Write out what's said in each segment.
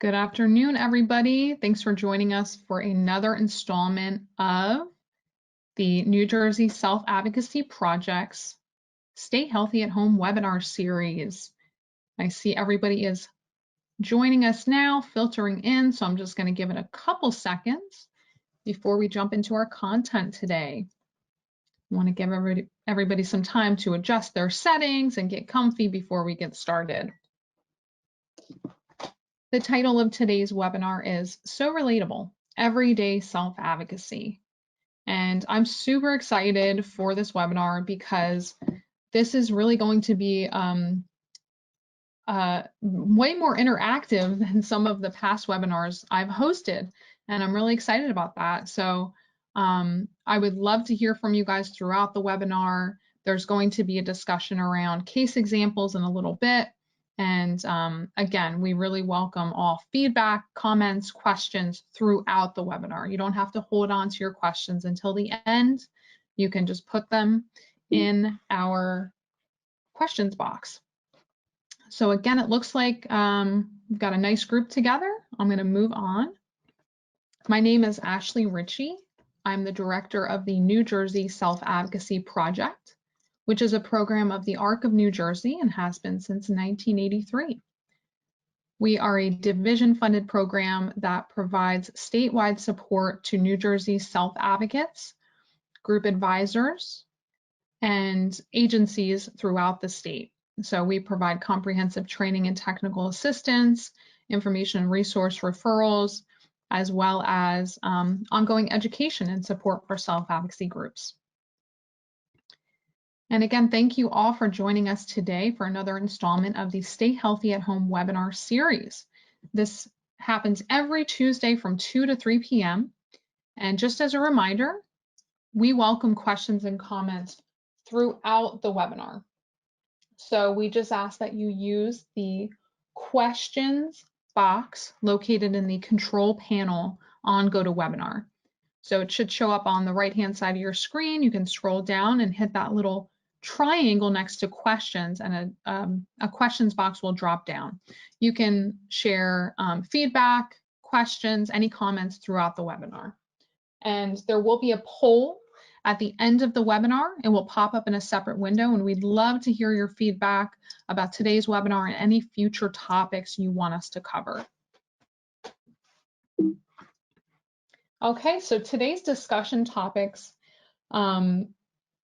Good afternoon, everybody. Thanks for joining us for another installment of the New Jersey Self-Advocacy Project's Stay Healthy at Home webinar series. I see everybody is joining us now, filtering in, so I'm just going to give it a couple seconds before we jump into our content today. I want to give everybody some time to adjust their settings and get comfy before we get started. The title of today's webinar is So Relatable, Everyday Self-Advocacy. And I'm super excited for this webinar because this is really going to be way more interactive than some of the past webinars I've hosted. And I'm really excited about that. So I would love to hear from you guys throughout the webinar. There's going to be a discussion around case examples in a little bit. And again, we really welcome all feedback, comments, questions throughout the webinar. You don't have to hold on to your questions until the end. You can just put them in our questions box. So again, it looks like we've got a nice group together. I'm going to move on. My name is Ashley Ritchey. I'm the director of the New Jersey Self-Advocacy Project, which is a program of the ARC of New Jersey and has been since 1983. We are a division-funded program that provides statewide support to New Jersey self-advocates, group advisors, and agencies throughout the state. So we provide comprehensive training and technical assistance, information and resource referrals, as well as ongoing education and support for self-advocacy groups. And again, thank you all for joining us today for another installment of the Stay Healthy at Home webinar series. This happens every Tuesday from 2 to 3 p.m. And just as a reminder, we welcome questions and comments throughout the webinar. So we just ask that you use the questions box located in the control panel on GoToWebinar. So it should show up on the right-hand side of your screen. You can scroll down and hit that little triangle next to questions, and a questions box will drop down. You can share feedback, questions, any comments throughout the webinar. And there will be a poll at the end of the webinar. It will pop up in a separate window, and we'd love to hear your feedback about today's webinar and any future topics you want us to cover. Okay, so today's discussion topics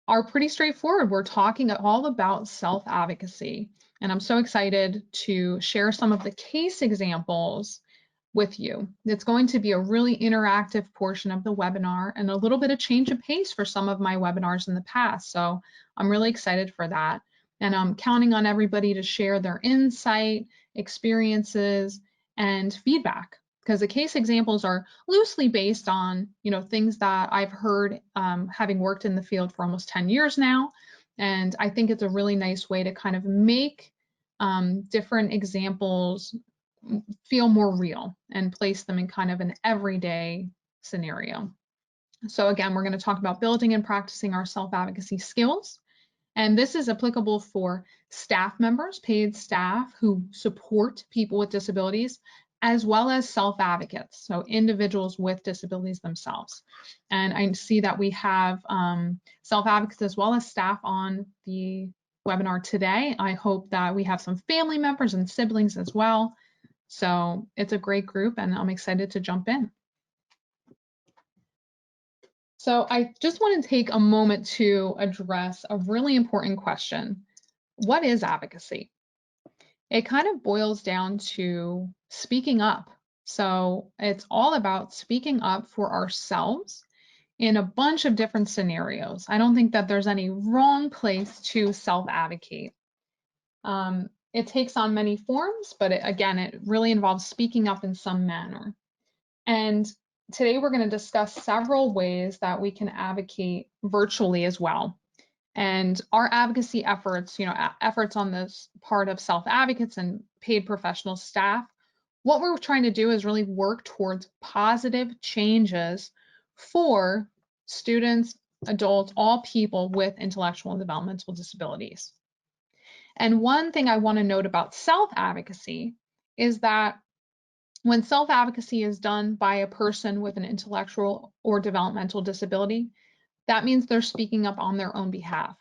are pretty straightforward. We're talking all about self-advocacy, and I'm so excited to share some of the case examples with you. It's going to be a really interactive portion of the webinar and a little bit of change of pace for some of my webinars in the past. So I'm really excited for that. And I'm counting on everybody to share their insight, experiences, and feedback, because the case examples are loosely based on, things that I've heard having worked in the field for almost 10 years now. And I think it's a really nice way to kind of make different examples feel more real and place them in kind of an everyday scenario. So again, we're going to talk about building and practicing our self-advocacy skills. And this is applicable for staff members, paid staff who support people with disabilities, as well as self-advocates, so individuals with disabilities themselves. And I see that we have self-advocates as well as staff on the webinar today. I hope that we have some family members and siblings as well. So it's a great group, and I'm excited to jump in. So I just want to take a moment to address a really important question. What is advocacy? It kind of boils down to speaking up. So it's all about speaking up for ourselves in a bunch of different scenarios. I don't think that there's any wrong place to self-advocate. It takes on many forms, but again, it really involves speaking up in some manner. And today we're going to discuss several ways that we can advocate virtually as well. And our advocacy efforts, efforts on this part of self-advocates and paid professional staff, what we're trying to do is really work towards positive changes for students, adults, all people with intellectual and developmental disabilities. And one thing I want to note about self-advocacy is that When self-advocacy is done by a person with an intellectual or developmental disability, that means they're speaking up on their own behalf.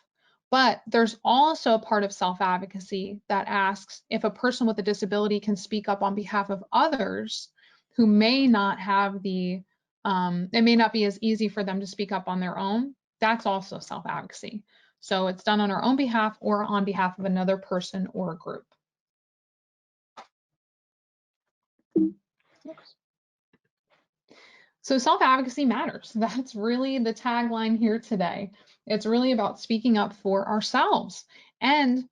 But there's also a part of self-advocacy that asks if a person with a disability can speak up on behalf of others who may not have it may not be as easy for them to speak up on their own. That's also self-advocacy. So it's done on our own behalf or on behalf of another person or a group. So self-advocacy matters. That's really the tagline here today. It's really about speaking up for ourselves and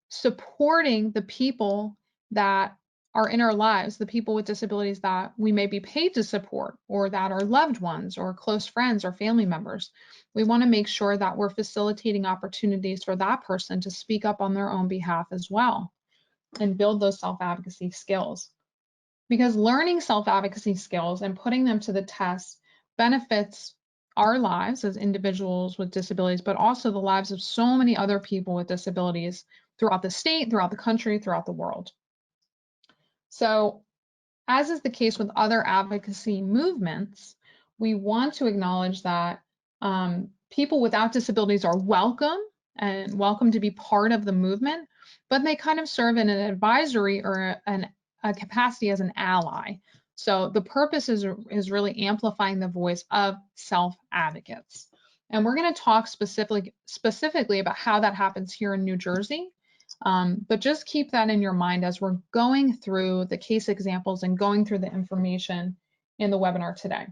supporting the people that are in our lives, the people with disabilities that we may be paid to support, or that are loved ones or close friends or family members. We want to make sure that we're facilitating opportunities for that person to speak up on their own behalf as well and build those self-advocacy skills. Because learning self-advocacy skills and putting them to the test benefits our lives as individuals with disabilities, but also the lives of so many other people with disabilities throughout the state, throughout the country, throughout the world. So, as is the case with other advocacy movements, we want to acknowledge that people without disabilities are welcome and welcome to be part of the movement, but they kind of serve in an advisory or a capacity as an ally. So the purpose is really amplifying the voice of self-advocates. And we're going to talk specifically about how that happens here in New Jersey. But just keep that in your mind as we're going through the case examples and going through the information in the webinar today.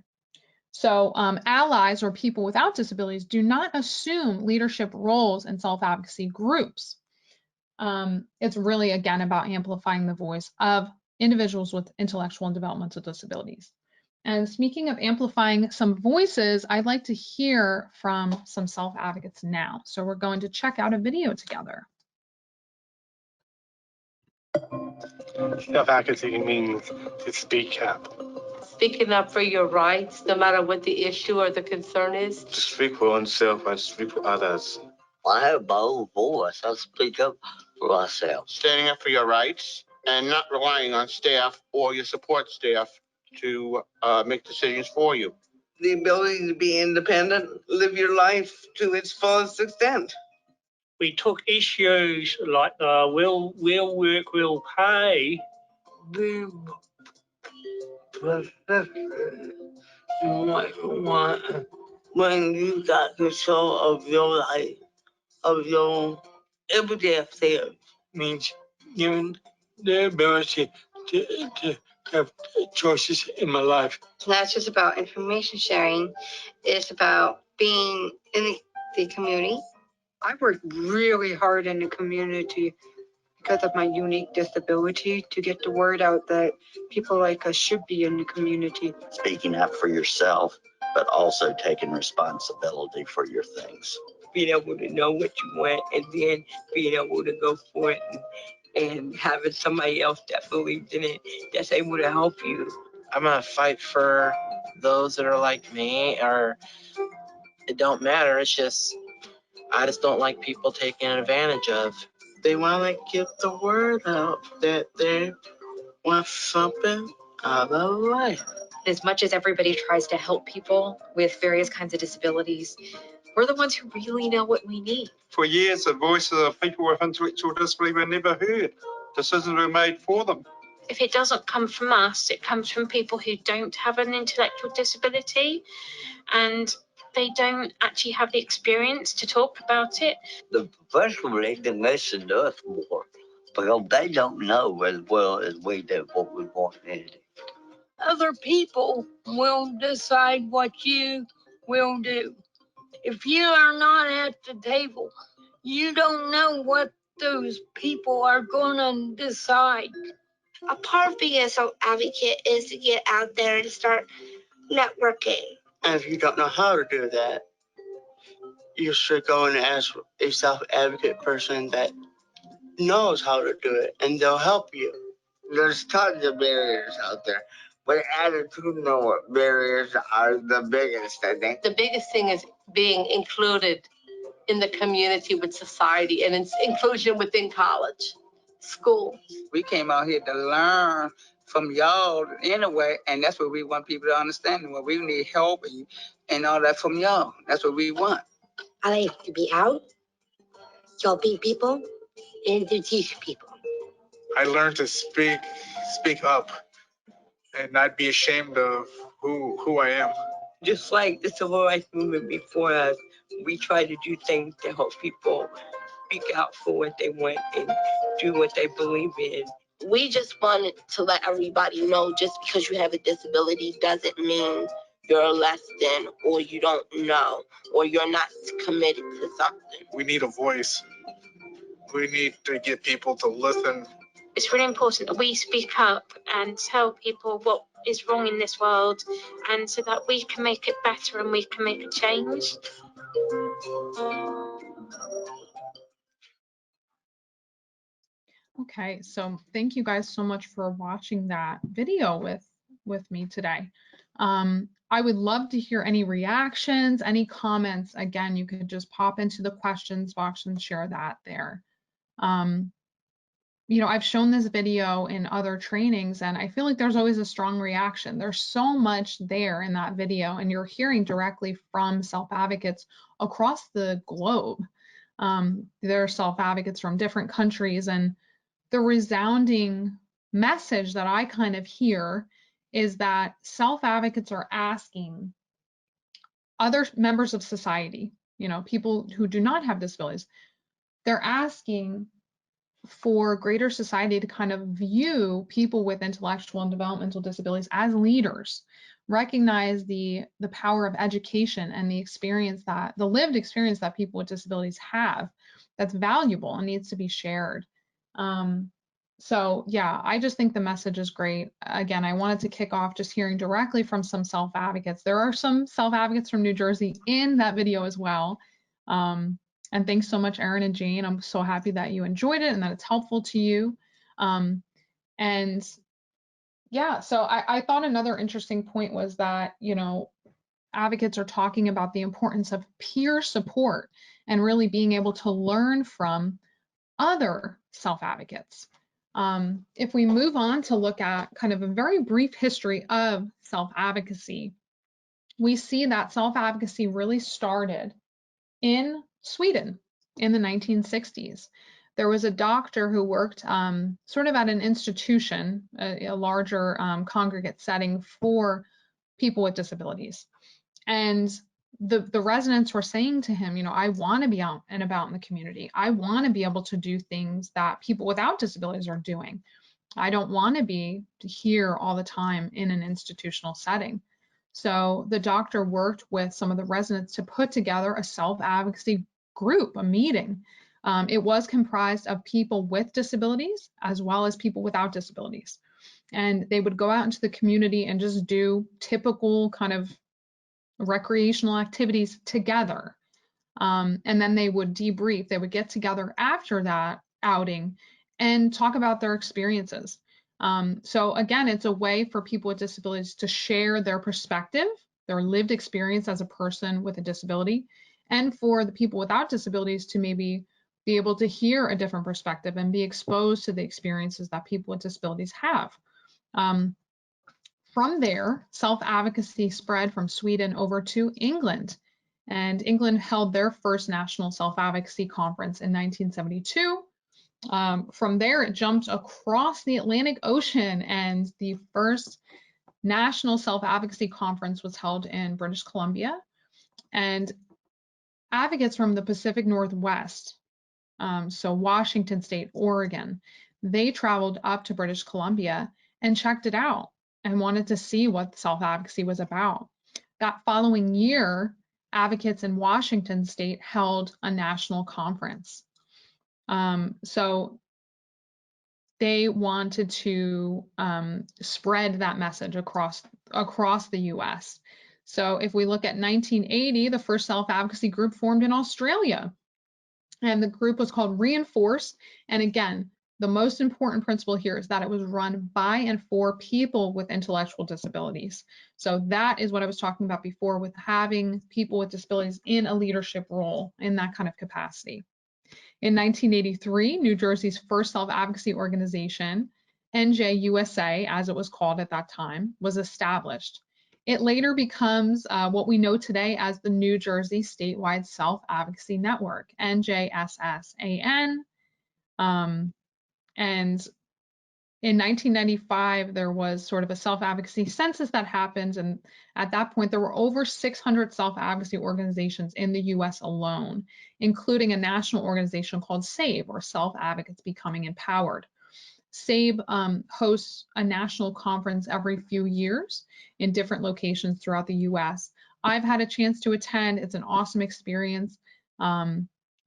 So allies or people without disabilities do not assume leadership roles in self-advocacy groups. It's really, again, about amplifying the voice of individuals with intellectual and developmental disabilities. And speaking of amplifying some voices, I'd like to hear from some self-advocates now. So we're going to check out a video together. Self-advocacy means to speak up. Speaking up for your rights, no matter what the issue or the concern is. To speak for oneself and speak for others. I have my own voice. I speak up for myself. Standing up for your rights and not relying on staff or your support staff to make decisions for you. The ability to be independent, live your life to its fullest extent. We took issues like will work, will pay. When you got control of your life, of your everyday affairs. Means given the ability to have choices in my life. It's not just about information sharing, it's about being in the community. I work really hard in the community because of my unique disability to get the word out that people like us should be in the community. Speaking up for yourself, but also taking responsibility for your things. Being able to know what you want and then being able to go for it and having somebody else that believes in it, that's able to help you. I'm gonna fight for those that are like me, or it don't matter. It's just, I just don't like people taking advantage of. They want to get the word out that they want something out of life. As much as everybody tries to help people with various kinds of disabilities, we're the ones who really know what we need. For years, the voices of people with intellectual disability were never heard. Decisions were made for them. If it doesn't come from us, it comes from people who don't have an intellectual disability and they don't actually have the experience to talk about it. The professionals need to listen to us more because they don't know as well as we do what we want to do. Other people will decide what you will do. If you are not at the table, you don't know what those people are going to decide. A part of being a self-advocate is to get out there and start networking. And if you don't know how to do that, you should go and ask a self-advocate person that knows how to do it, and they'll help you. There's tons of barriers out there, but attitudinal barriers are the biggest, I think. The biggest thing is being included in the community with society and it's inclusion within college, school. We came out here to learn from y'all anyway, and that's what we want people to understand. When we need help and all that from y'all, that's what we want. I like to be out, helping people, and to teach people. I learned to speak up and not be ashamed of who I am. Just like the civil rights movement before us, we try to do things to help people speak out for what they want and do what they believe in. We just wanted to let everybody know just because you have a disability doesn't mean you're less than, or you don't know, or you're not committed to something. We need a voice. We need to get people to listen. It's really important that we speak up and tell people what is wrong in this world, and so that we can make it better and we can make a change. Okay, so thank you guys so much for watching that video with me today. I would love to hear any reactions, any comments. Again, you could just pop into the questions box and share that there. You know, I've shown this video in other trainings and I feel like there's always a strong reaction. There's so much there in that video, and you're hearing directly from self-advocates across the globe. There are self-advocates from different countries, and the resounding message that I kind of hear is that self-advocates are asking other members of society, you know, people who do not have disabilities, they're asking for greater society to kind of view people with intellectual and developmental disabilities as leaders, recognize the power of education and the experience that, the lived experience that people with disabilities have that's valuable and needs to be shared. So yeah, I just think the message is great. Again, I wanted to kick off just hearing directly from some self-advocates. There are some self-advocates from New Jersey in that video as well. And thanks so much, Erin and Jane. I'm so happy that you enjoyed it and that it's helpful to you. And yeah, so I thought another interesting point was that, you know, advocates are talking about the importance of peer support and really being able to learn from other self-advocates. If we move on to look at kind of a very brief history of self-advocacy, we see that self-advocacy really started in Sweden in the 1960s. There was a doctor who worked sort of at an institution, a larger congregate setting for people with disabilities. And the residents were saying to him, you know, I want to be out and about in the community. I want to be able to do things that people without disabilities are doing. I don't want to be here all the time in an institutional setting. So the doctor worked with some of the residents to put together a self-advocacy group, a meeting. It was comprised of people with disabilities as well as people without disabilities. And they would go out into the community and just do typical kind of recreational activities together. And then they would debrief. They would get together after that outing and talk about their experiences. So again, it's a way for people with disabilities to share their perspective, their lived experience as a person with a disability, and for the people without disabilities to maybe be able to hear a different perspective and be exposed to the experiences that people with disabilities have. From there, self-advocacy spread from Sweden over to England, and England held their first national self-advocacy conference in 1972. From there, it jumped across the Atlantic Ocean, and the first national self-advocacy conference was held in British Columbia. And advocates from the Pacific Northwest, so Washington State, Oregon, they traveled up to British Columbia and checked it out and wanted to see what self-advocacy was about. That following year, advocates in Washington State held a national conference. So they wanted to spread that message across the US. So if we look at 1980, the first self-advocacy group formed in Australia, and the group was called Reinforce. And again, the most important principle here is that it was run by and for people with intellectual disabilities. So that is what I was talking about before with having people with disabilities in a leadership role in that kind of capacity. In 1983, New Jersey's first self-advocacy organization NJUSA, as it was called at that time, was established. It later becomes what we know today as the New Jersey Statewide Self-Advocacy Network, NJSSAN. And in 1995, there was sort of a self-advocacy census that happened. And at that point, there were over 600 self-advocacy organizations in the US alone, including a national organization called SABE, or Self-Advocates Becoming Empowered. SABE hosts a national conference every few years in different locations throughout the US. I've had a chance to attend. It's an awesome experience.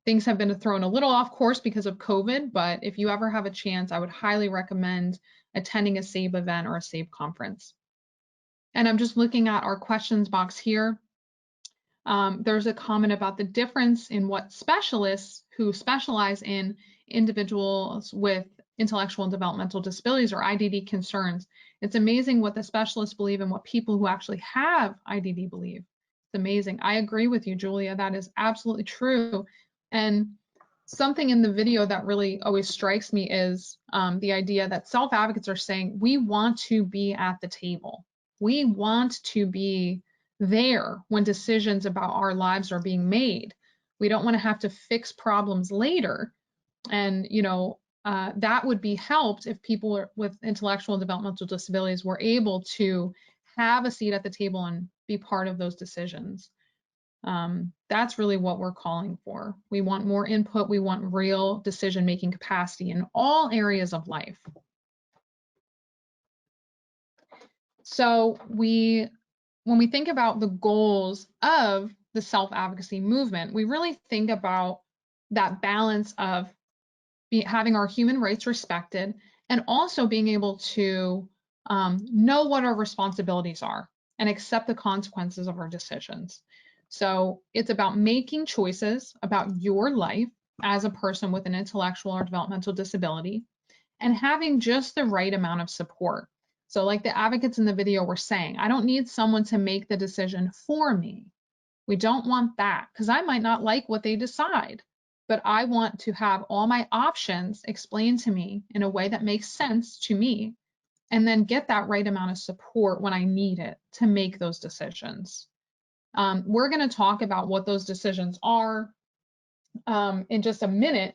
Things have been thrown a little off course because of COVID, but if you ever have a chance, I would highly recommend attending a SABE event or a SABE conference. And I'm just looking at our questions box here. There's a comment about the difference in what specialists who specialize in individuals with intellectual and developmental disabilities or IDD concerns. It's amazing what the specialists believe and what people who actually have IDD believe. It's amazing. I agree with you, Julia. That is absolutely true. And something in the video that really always strikes me is the idea that self-advocates are saying, we want to be at the table. We want to be there when decisions about our lives are being made. We don't want to have to fix problems later. And, you know, that would be helped if people with intellectual and developmental disabilities were able to have a seat at the table and be part of those decisions. That's really what we're calling for. We want more input. We want real decision-making capacity in all areas of life. So when we think about the goals of the self-advocacy movement, we really think about that balance of having our human rights respected and also being able to know what our responsibilities are and accept the consequences of our decisions. So it's about making choices about your life as a person with an intellectual or developmental disability and having just the right amount of support. So like the advocates in the video were saying, I don't need someone to make the decision for me. We don't want that because I might not like what they decide, but I want to have all my options explained to me in a way that makes sense to me and then get that right amount of support when I need it to make those decisions. We're going to talk about what those decisions are in just a minute,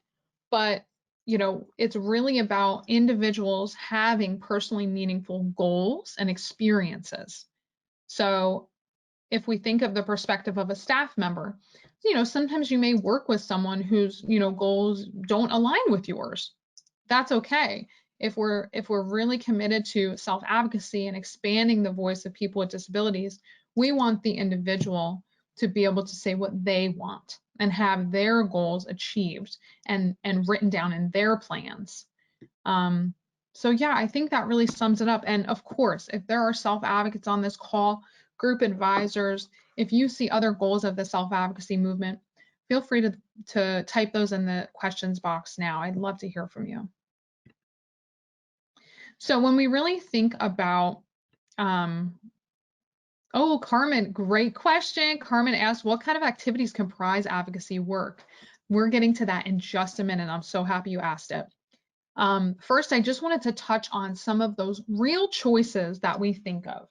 but you know, it's really about individuals having personally meaningful goals and experiences. So if we think of the perspective of a staff member, you know, sometimes you may work with someone whose, you know, goals don't align with yours. That's okay. If we're really committed to self-advocacy and expanding the voice of people with disabilities, we want the individual to be able to say what they want and have their goals achieved and written down in their plans. So yeah, I think that really sums it up. And of course, if there are self-advocates on this call, group advisors, if you see other goals of the self-advocacy movement, feel free to type those in the questions box now. I'd love to hear from you. So when we really think about, oh, Carmen, great question. Carmen asked, what kind of activities comprise advocacy work? We're getting to that in just a minute. I'm so happy you asked it. First, I just wanted to touch on some of those real choices that we think of,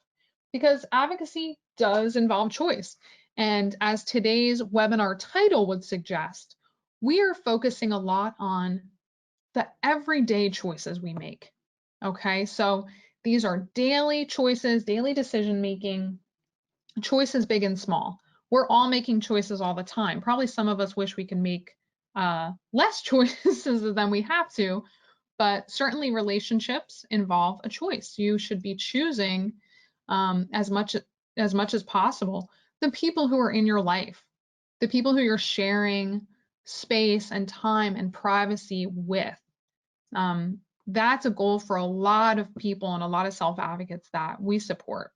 because advocacy does involve choice. And as today's webinar title would suggest, we are focusing a lot on the everyday choices we make. Okay, so these are daily choices, daily decision-making, choices big and small. We're all making choices all the time. Probably some of us wish we could make less choices than we have to, but certainly relationships involve a choice. You should be choosing as much as possible the people who are in your life, the people who you're sharing space and time and privacy with. That's a goal for a lot of people and a lot of self-advocates that we support.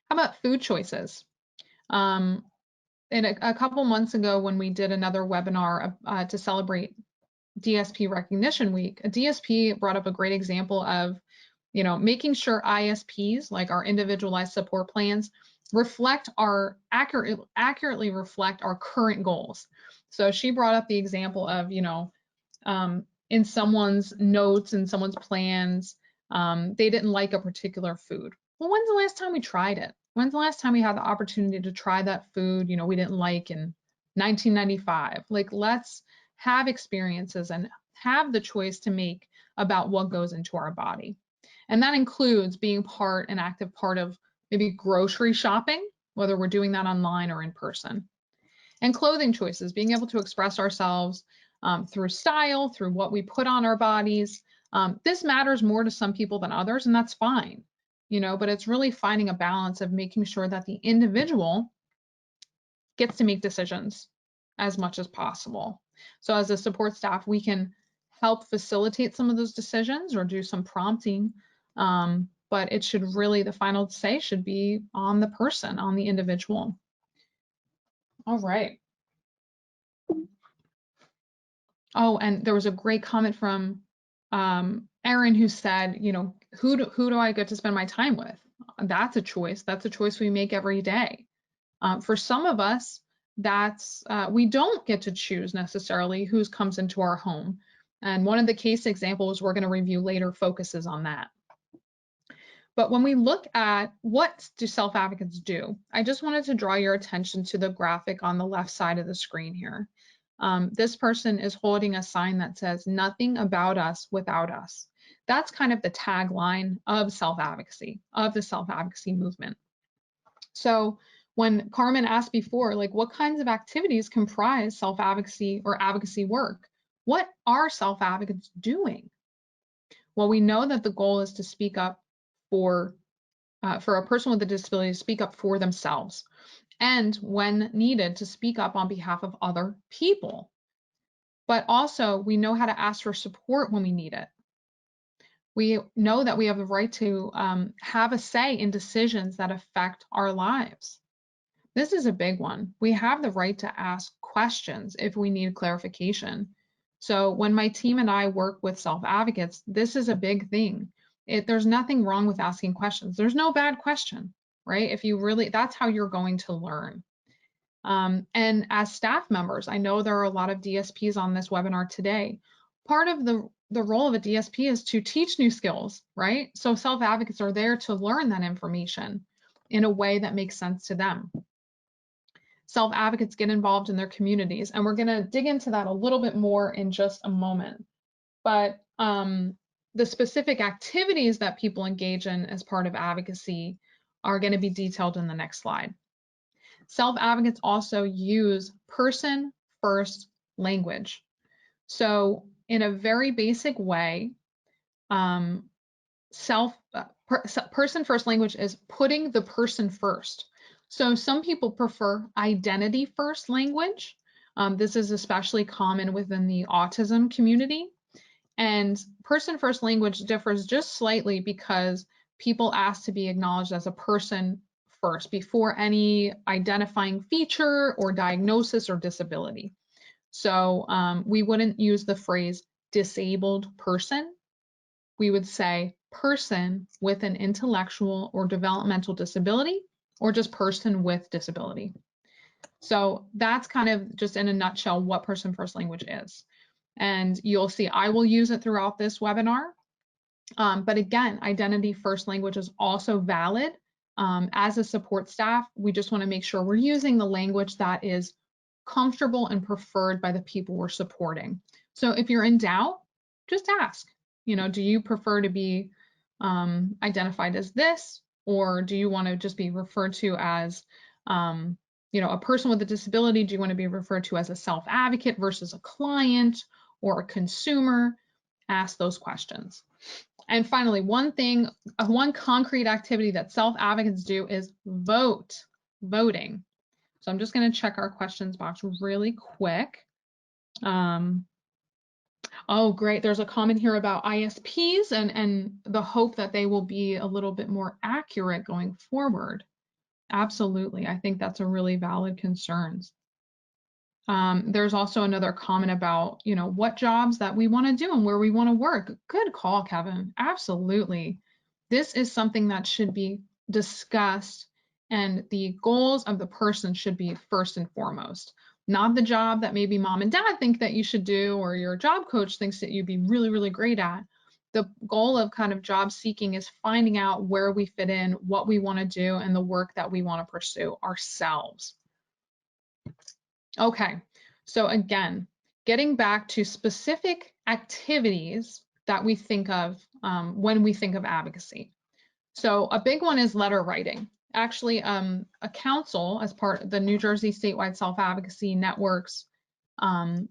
How about food choices? And a couple months ago when we did another webinar to celebrate DSP Recognition Week, a DSP brought up a great example of, you know, making sure ISPs, like our individualized support plans, accurately reflect our current goals. So she brought up the example of, you know, in someone's notes and someone's plans, They didn't like a particular food. Well, when's the last time we tried it? When's the last time we had the opportunity to try that food, we didn't like in 1995? Like, let's have experiences and have the choice to make about what goes into our body. And that includes being an active part of maybe grocery shopping, whether we're doing that online or in person. And clothing choices, being able to express ourselves through style, through what we put on our bodies. This matters more to some people than others, and that's fine, but it's really finding a balance of making sure that the individual gets to make decisions as much as possible. So as a support staff, we can help facilitate some of those decisions or do some prompting, but it should really, the final say should be on the person, on the individual. All right. Oh, and there was a great comment from Erin who said, who do I get to spend my time with? That's a choice. That's a choice we make every day. For some of us, we don't get to choose necessarily who comes into our home. And one of the case examples we're going to review later focuses on that. But when we look at what do self-advocates do, I just wanted to draw your attention to the graphic on the left side of the screen here. This person is holding a sign that says, "Nothing about us without us." That's kind of the tagline of self-advocacy, of the self-advocacy movement. So when Carmen asked before, like, what kinds of activities comprise self-advocacy or advocacy work? What are self-advocates doing? Well, we know that the goal is to speak up for a person with a disability to speak up for themselves, and when needed, to speak up on behalf of other people. But also, we know how to ask for support when we need it. We know that we have the right to have a say in decisions that affect our lives. This is a big one. We have the right to ask questions if we need clarification. So when my team and I work with self-advocates, this is a big thing. There's nothing wrong with asking questions. There's no bad question, right? If you really, that's how you're going to learn. And as staff members, I know there are a lot of DSPs on this webinar today. Part of the role of a DSP is to teach new skills, right? So self-advocates are there to learn that information in a way that makes sense to them. Self-advocates get involved in their communities, and we're going to dig into that a little bit more in just a moment. But the specific activities that people engage in as part of advocacy are going to be detailed in the next slide. Self-advocates also use person-first language. So in a very basic way, person-first language is putting the person first. So some people prefer identity-first language. This is especially common within the autism community. And person-first language differs just slightly because people ask to be acknowledged as a person first before any identifying feature or diagnosis or disability. So we wouldn't use the phrase disabled person. We would say person with an intellectual or developmental disability, or just person with disability. So that's kind of just in a nutshell what person-first language is. And you'll see I will use it throughout this webinar. But again, identity-first language is also valid. As a support staff, we just want to make sure we're using the language that is comfortable and preferred by the people we're supporting. So if you're in doubt, just ask, do you prefer to be identified as this, or do you want to just be referred to as, a person with a disability? Do you want to be referred to as a self-advocate versus a client or a consumer? Ask those questions. And finally, one concrete activity that self-advocates do is voting. So I'm just going to check our questions box really quick. Oh, great. There's a comment here about ISPs and the hope that they will be a little bit more accurate going forward. Absolutely. I think that's a really valid concern. There's also another comment about, what jobs that we want to do and where we want to work. Good call, Kevin. Absolutely. This is something that should be discussed, and the goals of the person should be first and foremost, not the job that maybe mom and dad think that you should do or your job coach thinks that you'd be really, really great at. the goal of kind of job seeking is finding out where we fit in, what we want to do, and the work that we want to pursue ourselves. Okay, so again, getting back to specific activities that we think of when we think of advocacy. So a big one is letter writing. Actually, a council, as part of the New Jersey Statewide Self-Advocacy Network's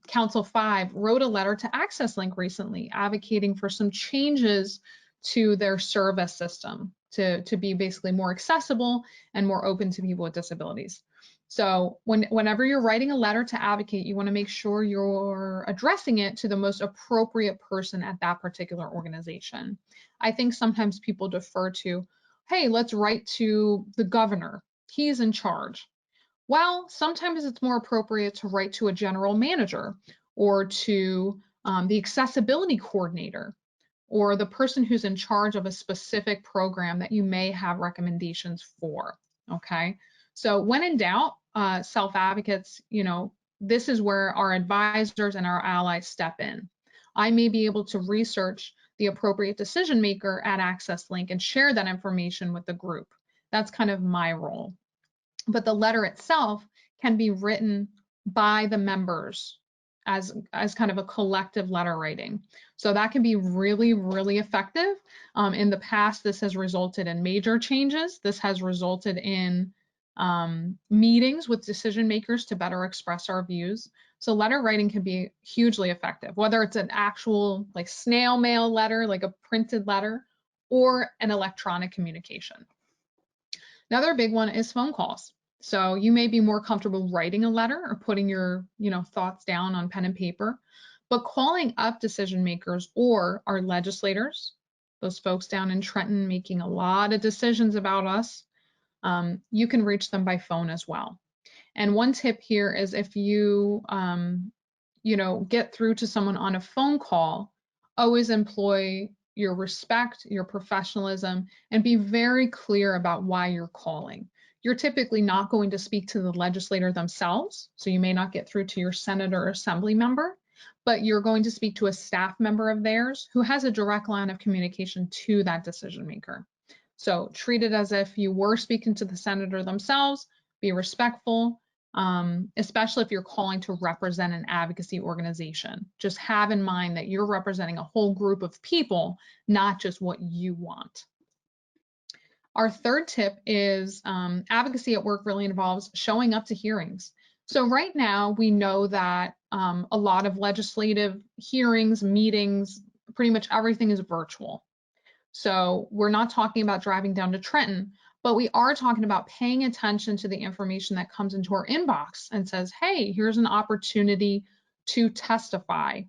Council 5, wrote a letter to Access Link recently advocating for some changes to their service system to be basically more accessible and more open to people with disabilities. So whenever you're writing a letter to advocate, you want to make sure you're addressing it to the most appropriate person at that particular organization. I think sometimes people defer to, hey, let's write to the governor. He's in charge. Well, sometimes it's more appropriate to write to a general manager or to the accessibility coordinator or the person who's in charge of a specific program that you may have recommendations for, okay? So when in doubt, self-advocates, this is where our advisors and our allies step in. I may be able to research the appropriate decision maker at Access Link and share that information with the group. That's kind of my role. But the letter itself can be written by the members as kind of a collective letter writing. So that can be really, really effective. In the past, this has resulted in major changes. This has resulted in meetings with decision makers to better express our views. So letter writing can be hugely effective, whether it's an actual like snail mail letter, like a printed letter, or an electronic communication. Another big one is phone calls. So you may be more comfortable writing a letter or putting your, thoughts down on pen and paper, but calling up decision makers or our legislators, those folks down in Trenton making a lot of decisions about us, you can reach them by phone as well. And one tip here is if you, get through to someone on a phone call, always employ your respect, your professionalism, and be very clear about why you're calling. You're typically not going to speak to the legislator themselves, so you may not get through to your senator or assembly member, but you're going to speak to a staff member of theirs who has a direct line of communication to that decision maker. So treat it as if you were speaking to the senator themselves, be respectful, especially if you're calling to represent an advocacy organization. Just have in mind that you're representing a whole group of people, not just what you want. Our third tip is advocacy at work really involves showing up to hearings. So right now we know that a lot of legislative hearings, meetings, pretty much everything is virtual. So we're not talking about driving down to Trenton, but we are talking about paying attention to the information that comes into our inbox and says, hey, here's an opportunity to testify,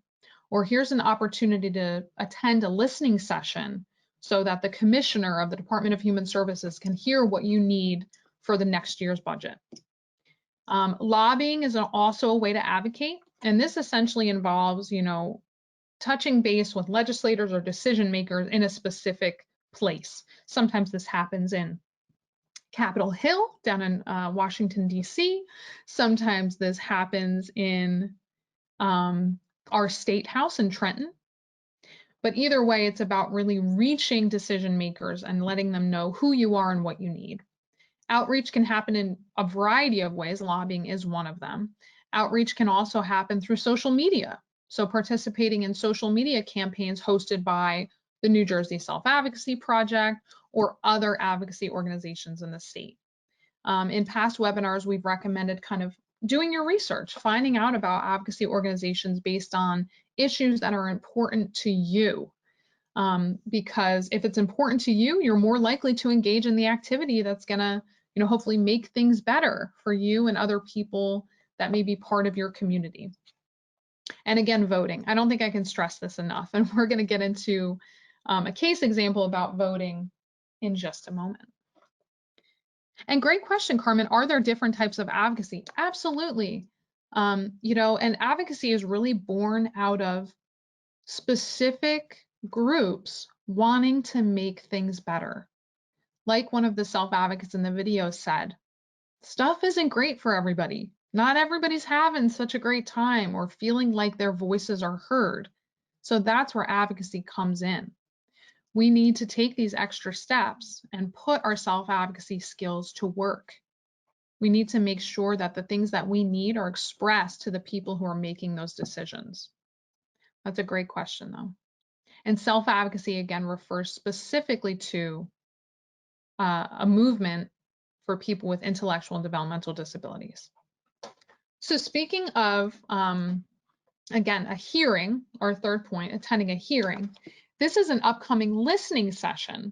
or here's an opportunity to attend a listening session so that the commissioner of the Department of Human Services can hear what you need for the next year's budget. Lobbying is also a way to advocate, and this essentially involves, touching base with legislators or decision makers in a specific place. Sometimes this happens in Capitol Hill down in Washington, D.C. Sometimes this happens in our state house in Trenton. But either way, it's about really reaching decision makers and letting them know who you are and what you need. Outreach can happen in a variety of ways. Lobbying is one of them. Outreach can also happen through social media. So participating in social media campaigns hosted by the New Jersey Self-Advocacy Project or other advocacy organizations in the state. In past webinars, we've recommended kind of doing your research, finding out about advocacy organizations based on issues that are important to you. Because if it's important to you, you're more likely to engage in the activity that's gonna, hopefully make things better for you and other people that may be part of your community. And again, voting. I don't think I can stress this enough. And we're going to get into a case example about voting in just a moment. And great question, Carmen. Are there different types of advocacy? Absolutely. And advocacy is really born out of specific groups wanting to make things better. Like one of the self-advocates in the video said, stuff isn't great for everybody. Not everybody's having such a great time or feeling like their voices are heard. So that's where advocacy comes in. we need to take these extra steps and put our self-advocacy skills to work. We need to make sure that the things that we need are expressed to the people who are making those decisions. That's a great question, though. And self-advocacy, again, refers specifically to a movement for people with intellectual and developmental disabilities. So speaking of, again, a hearing, our third point, attending a hearing, this is an upcoming listening session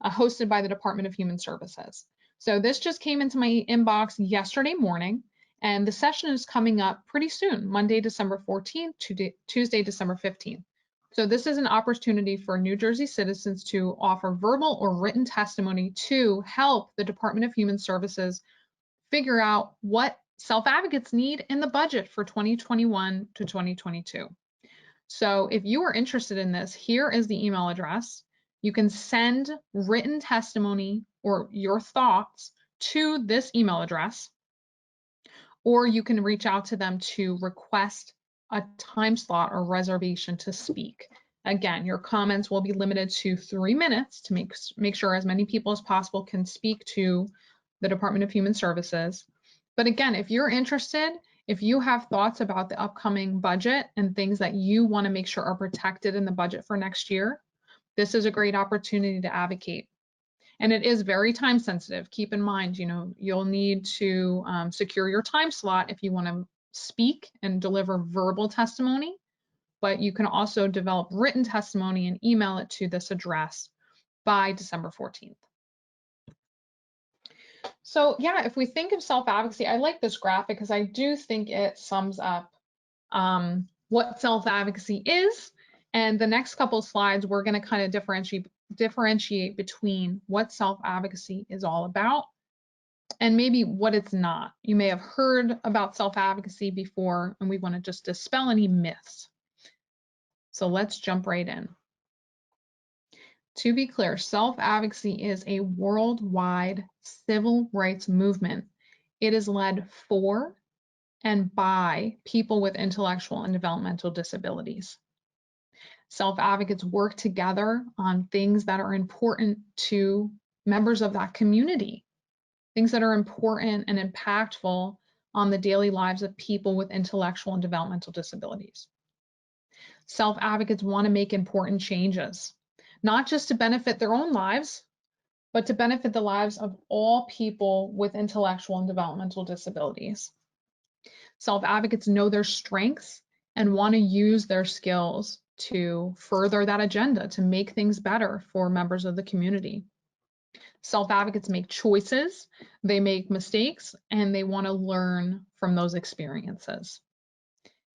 hosted by the Department of Human Services. So this just came into my inbox yesterday morning, and the session is coming up pretty soon, Monday, December 14th, Tuesday, December 15th. So this is an opportunity for New Jersey citizens to offer verbal or written testimony to help the Department of Human Services figure out what self-advocates need in the budget for 2021 to 2022. So if you are interested in this, here is the email address. You can send written testimony or your thoughts to this email address, or you can reach out to them to request a time slot or reservation to speak. Again, your comments will be limited to 3 minutes to make sure as many people as possible can speak to the Department of Human Services. But again, if you're interested, if you have thoughts about the upcoming budget and things that you want to make sure are protected in the budget for next year, this is a great opportunity to advocate. And it is very time sensitive. Keep in mind, you'll need to secure your time slot if you want to speak and deliver verbal testimony, but you can also develop written testimony and email it to this address by December 14th. So yeah, if we think of self-advocacy, I like this graphic because I do think it sums up what self-advocacy is. And the next couple of slides, we're going to kind of differentiate between what self-advocacy is all about and maybe what it's not. You may have heard about self-advocacy before, and we want to just dispel any myths. So let's jump right in. To be clear, self-advocacy is a worldwide civil rights movement. It is led for and by people with intellectual and developmental disabilities. Self-advocates work together on things that are important to members of that community, things that are important and impactful on the daily lives of people with intellectual and developmental disabilities. Self-advocates want to make important changes, not just to benefit their own lives, but to benefit the lives of all people with intellectual and developmental disabilities. Self-advocates know their strengths and want to use their skills to further that agenda, to make things better for members of the community. Self-advocates make choices, they make mistakes, and they want to learn from those experiences.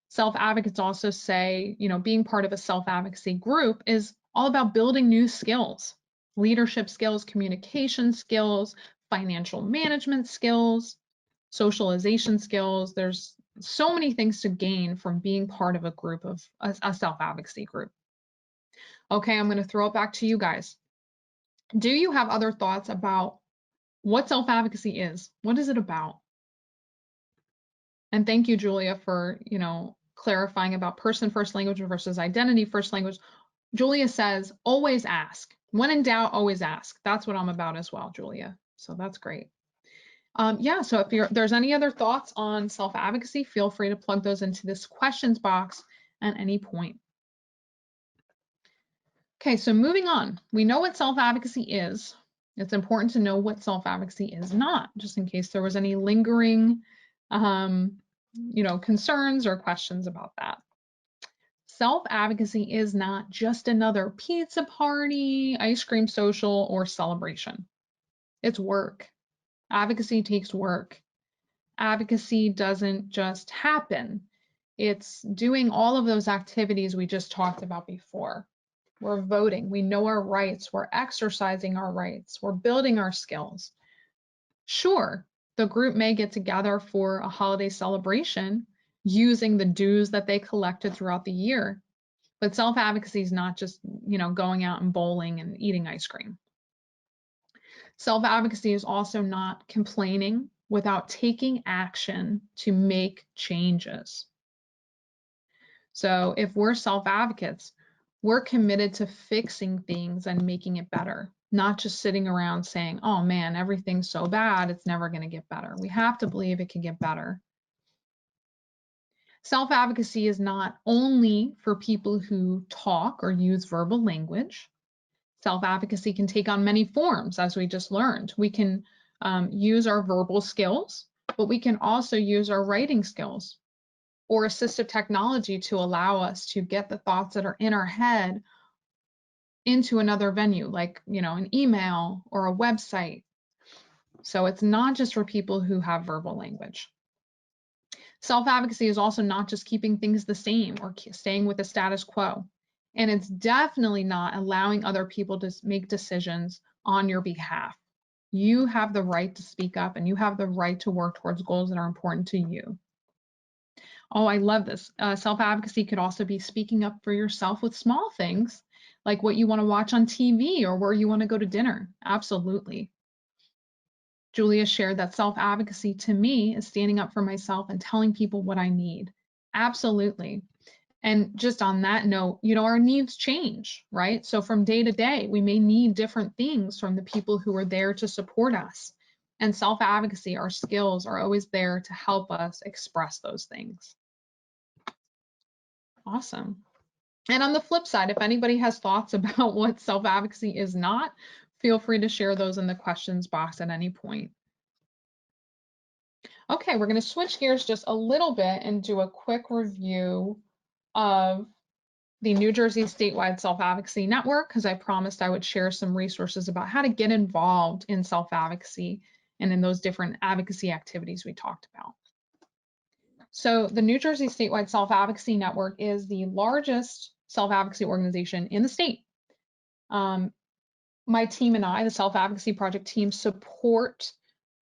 Self-advocates also say, being part of a self-advocacy group is all about building new skills, leadership skills, communication skills, financial management skills, socialization skills. There's so many things to gain from being part of a group of a self-advocacy group. Okay, I'm going to throw it back to you guys. Do you have other thoughts about what self-advocacy is? What is it about? And thank you, Julia, for, clarifying about person first language versus identity first language. Julia says, always ask. When in doubt, always ask. That's what I'm about as well, Julia. So that's great. Yeah, so if there's any other thoughts on self-advocacy, feel free to plug those into this questions box at any point. Okay, so moving on. We know what self-advocacy is. It's important to know what self-advocacy is not, just in case there was any lingering concerns or questions about that. Self-advocacy is not just another pizza party, ice cream social, or celebration. It's work. Advocacy takes work. Advocacy doesn't just happen. It's doing all of those activities we just talked about before. We're voting. We know our rights. We're exercising our rights. We're building our skills. Sure, the group may get together for a holiday celebration using the dues that they collected throughout the year. But self-advocacy is not just, going out and bowling and eating ice cream. Self-advocacy is also not complaining without taking action to make changes. So if we're self-advocates, We're committed to fixing things and making it better, not just sitting around saying, oh man, everything's so bad, it's never going to get better. We have to believe it can get better. Self-advocacy is not only for people who talk or use verbal language. Self-advocacy can take on many forms, as we just learned. We can use our verbal skills, but we can also use our writing skills or assistive technology to allow us to get the thoughts that are in our head into another venue, like, you know, an email or a website. So it's not just for people who have verbal language. Self-advocacy is also not just keeping things the same or staying with the status quo. And it's definitely not allowing other people to make decisions on your behalf. You have the right to speak up and you have the right to work towards goals that are important to you. Oh, I love this. Self-advocacy could also be speaking up for yourself with small things, like what you want to watch on TV or where you want to go to dinner. Absolutely. Julia shared that self-advocacy to me is standing up for myself and telling people what I need. Absolutely. And just on that note, you know, our needs change, right? So from day to day, we may need different things from the people who are there to support us. And self-advocacy, our skills are always there to help us express those things. Awesome. And on the flip side, if anybody has thoughts about what self-advocacy is not, feel free to share those in the questions box at any point. Okay, we're going to switch gears just a little bit and do a quick review of the New Jersey Statewide Self-Advocacy Network, because I promised I would share some resources about how to get involved in self-advocacy and in those different advocacy activities we talked about. So the New Jersey Statewide Self-Advocacy Network is the largest self-advocacy organization in the state. My team and I, the Self-Advocacy Project team, support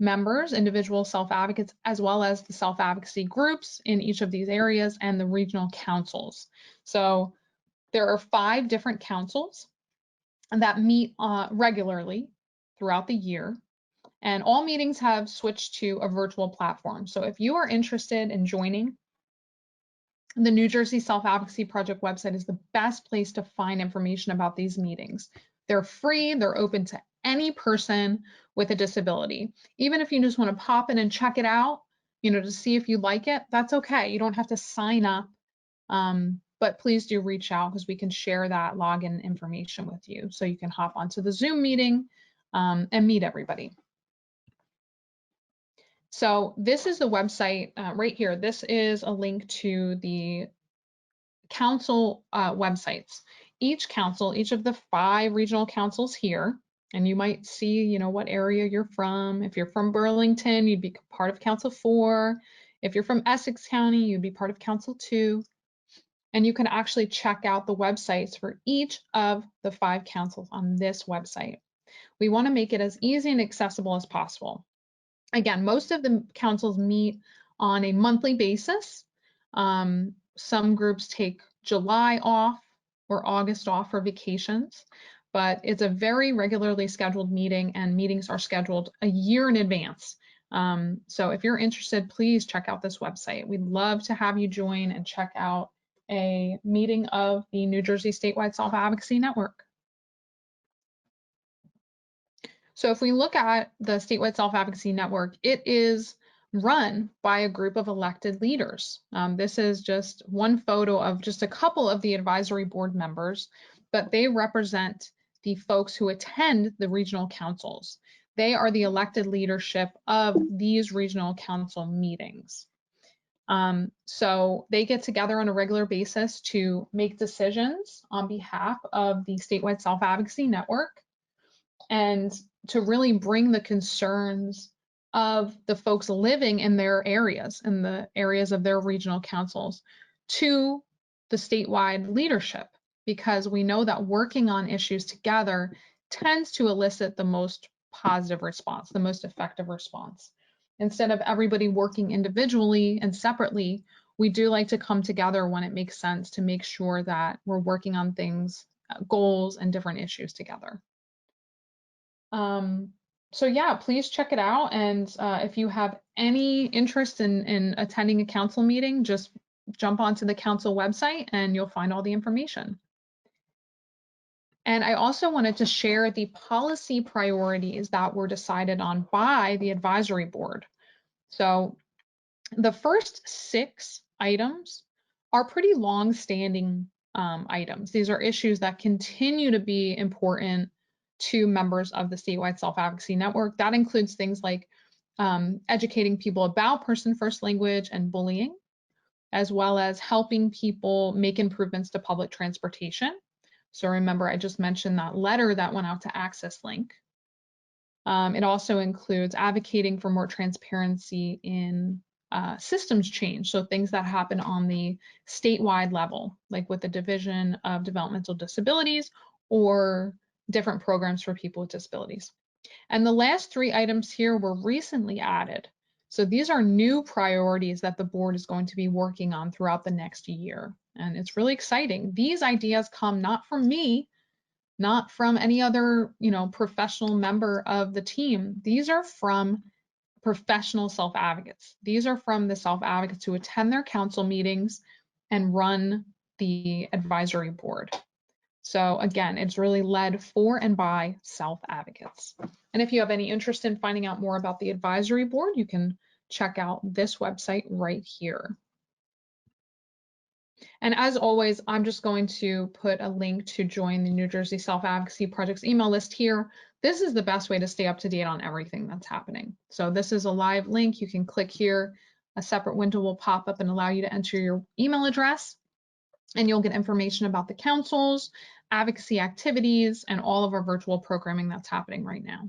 members, individual self-advocates, as well as the self-advocacy groups in each of these areas and the regional councils. So there are 5 different councils that meet regularly throughout the year, and all meetings have switched to a virtual platform. So if you are interested in joining, the New Jersey Self-Advocacy Project website is the best place to find information about these meetings. They're free, they're open to any person with a disability. Even if you just want to pop in and check it out, you know, to see if you like it, that's okay. You don't have to sign up, but please do reach out because we can share that login information with you so you can hop onto the Zoom meeting and meet everybody. So this is the website right here. This is a link to the council websites. Each council, each of the 5 regional councils here, and you might see, you know, what area you're from. If you're from Burlington, you'd be part of Council 4. If you're from Essex County, you'd be part of Council 2. And you can actually check out the websites for each of the 5 councils on this website. We want to make it as easy and accessible as possible. Again, most of the councils meet on a monthly basis. Some groups take July off or August off for vacations, but it's a very regularly scheduled meeting, and meetings are scheduled a year in advance. So if you're interested, please check out this website. We'd love to have you join and check out a meeting of the New Jersey Statewide Self-Advocacy Network. So if we look at the Statewide Self-Advocacy Network, it is run by a group of elected leaders. This is just one photo of just a couple of the advisory board members, but they represent the folks who attend the regional councils. They are the elected leadership of these regional council meetings. So they get together on a regular basis to make decisions on behalf of the Statewide Self-Advocacy Network and to really bring the concerns of the folks living in their areas, in the areas of their regional councils, to the statewide leadership, because we know that working on issues together tends to elicit the most positive response, the most effective response. Instead of everybody working individually and separately, we do like to come together when it makes sense to make sure that we're working on things, goals, and different issues together. So yeah, please check it out. And if you have any interest in attending a council meeting, just jump onto the council website and you'll find all the information. And I also wanted to share the policy priorities that were decided on by the advisory board. So the first 6 items are pretty long-standing items. These are issues that continue to be important to members of the statewide self-advocacy network. That includes things like educating people about person-first language and bullying, as well as helping people make improvements to public transportation. So remember, I just mentioned that letter that went out to Access Link. It also includes advocating for more transparency in systems change, so things that happen on the statewide level, like with the Division of Developmental Disabilities or different programs for people with disabilities. And the last 3 items here were recently added. So these are new priorities that the board is going to be working on throughout the next year. And it's really exciting. These ideas come not from me, not from any other, professional member of the team. These are from professional self-advocates. These are from the self-advocates who attend their council meetings and run the advisory board. So again, it's really led for and by self-advocates. And if you have any interest in finding out more about the advisory board, you can check out this website right here. And as always, I'm just going to put a link to join the New Jersey Self-Advocacy Project's email list here. This is the best way to stay up to date on everything that's happening. So this is a live link. You can click here. A separate window will pop up and allow you to enter your email address, and you'll get information about the councils, advocacy activities, and all of our virtual programming that's happening right now.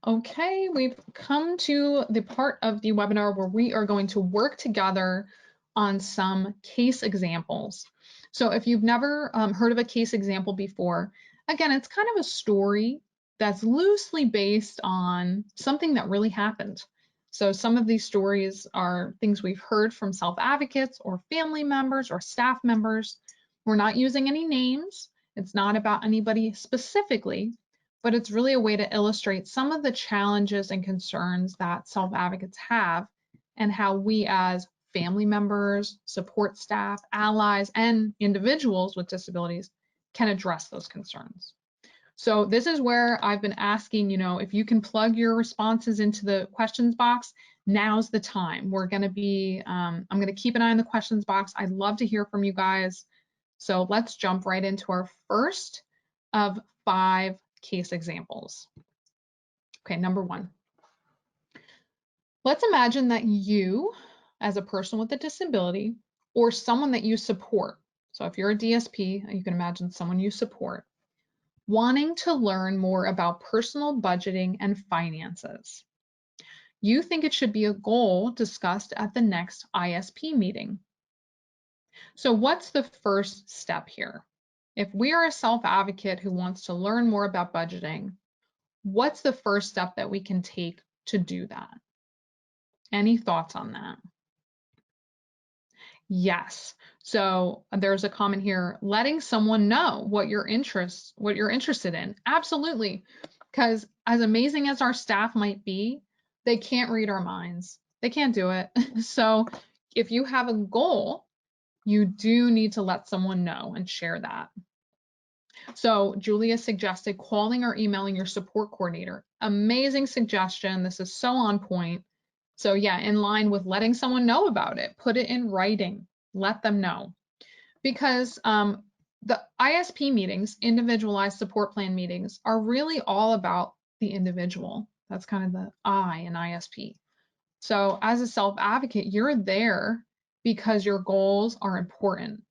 Okay, we've come to the part of the webinar where we are going to work together on some case examples. So if you've never heard of a case example before, again, it's kind of a story that's loosely based on something that really happened. So some of these stories are things we've heard from self-advocates or family members or staff members. We're not using any names. It's not about anybody specifically, but it's really a way to illustrate some of the challenges and concerns that self-advocates have and how we as family members, support staff, allies, and individuals with disabilities can address those concerns. So this is where I've been asking, if you can plug your responses into the questions box, now's the time. We're going to be, I'm going to keep an eye on the questions box. I'd love to hear from you guys. So let's jump right into our first of 5 case examples. Okay, number 1. Let's imagine that you, as a person with a disability, or someone that you support, so if you're a DSP, you can imagine someone you support, wanting to learn more about personal budgeting and finances. You think it should be a goal discussed at the next ISP meeting. So what's the first step here? If we are a self-advocate who wants to learn more about budgeting, what's the first step that we can take to do that? Any thoughts on that? Yes. So there's a comment here, letting someone know what you're interested in. Absolutely. Because as amazing as our staff might be, they can't read our minds. They can't do it. So if you have a goal, you do need to let someone know and share that. So Julia suggested calling or emailing your support coordinator. Amazing suggestion. This is so on point. So yeah, in line with letting someone know about it, put it in writing, let them know. Because the ISP meetings, individualized support plan meetings, are really all about the individual. That's kind of the I in ISP. So as a self-advocate, you're there because your goals are important.